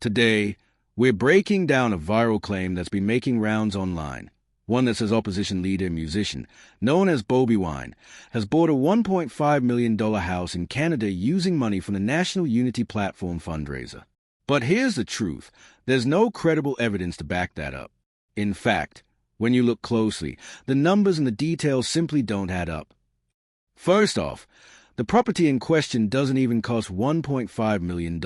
Today, we're breaking down a viral claim that's been making rounds online. One that says opposition leader and musician, known as Bobi Wine, has bought a $1.5 million house in Canada using money from the National Unity Platform fundraiser. But here's the truth. There's no credible evidence to back that up. In fact, when you look closely, the numbers and the details simply don't add up. First off, the property in question doesn't even cost $1.5 million.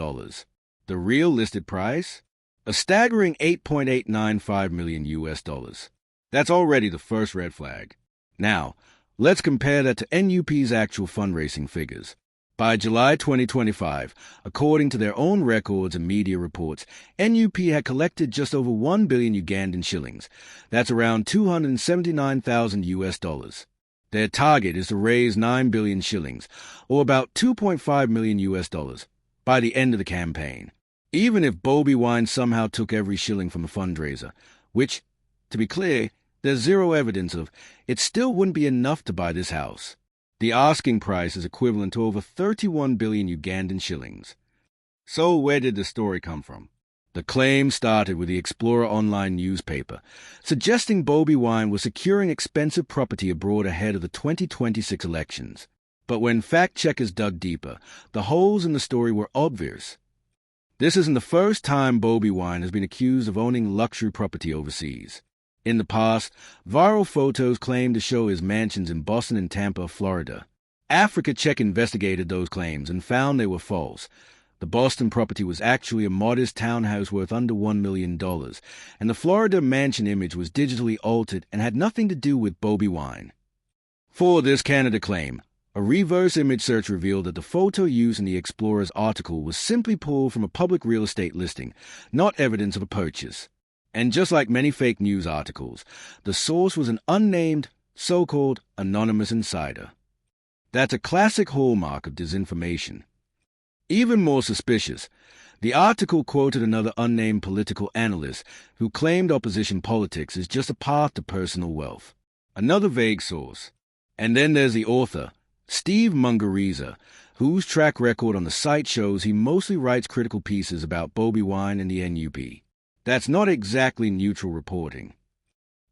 The real listed price? A staggering $8.895 million US dollars. That's already the first red flag. Now, let's compare that to NUP's actual fundraising figures. By July 2025, according to their own records and media reports, NUP had collected just over 1 billion Ugandan shillings. That's around 279,000 US dollars. Their target is to raise 9 billion shillings, or about 2.5 million US dollars, by the end of the campaign. Even if Bobi Wine somehow took every shilling from the fundraiser, which, to be clear, there's zero evidence of, it still wouldn't be enough to buy this house. The asking price is equivalent to over 31 billion Ugandan shillings. So where did the story come from? The claim started with the Explorer online newspaper, suggesting Bobi Wine was securing expensive property abroad ahead of the 2026 elections. But when fact-checkers dug deeper, the holes in the story were obvious. This isn't the first time Bobi Wine has been accused of owning luxury property overseas. In the past, viral photos claimed to show his mansions in Boston and Tampa, Florida. Africa Check investigated those claims and found they were false. The Boston property was actually a modest townhouse worth under $1 million, and the Florida mansion image was digitally altered and had nothing to do with Bobi Wine. For this Canada claim, a reverse image search revealed that the photo used in the Explorer's article was simply pulled from a public real estate listing, not evidence of a purchase. And just like many fake news articles, the source was an unnamed, so-called anonymous insider. That's a classic hallmark of disinformation. Even more suspicious, the article quoted another unnamed political analyst who claimed opposition politics is just a path to personal wealth. Another vague source. And then there's the author, Steve Mungariza, whose track record on the site shows he mostly writes critical pieces about Bobi Wine and the NUP. That's not exactly neutral reporting.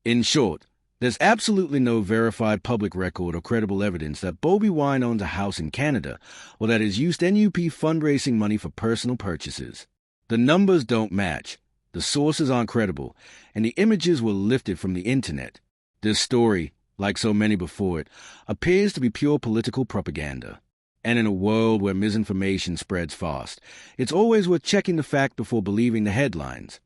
In short, there's absolutely no verified public record or credible evidence that Bobi Wine owns a house in Canada or that has used NUP fundraising money for personal purchases. The numbers don't match, the sources aren't credible, and the images were lifted from the internet. This story, like so many before it, appears to be pure political propaganda. And in a world where misinformation spreads fast, it's always worth checking the fact before believing the headlines.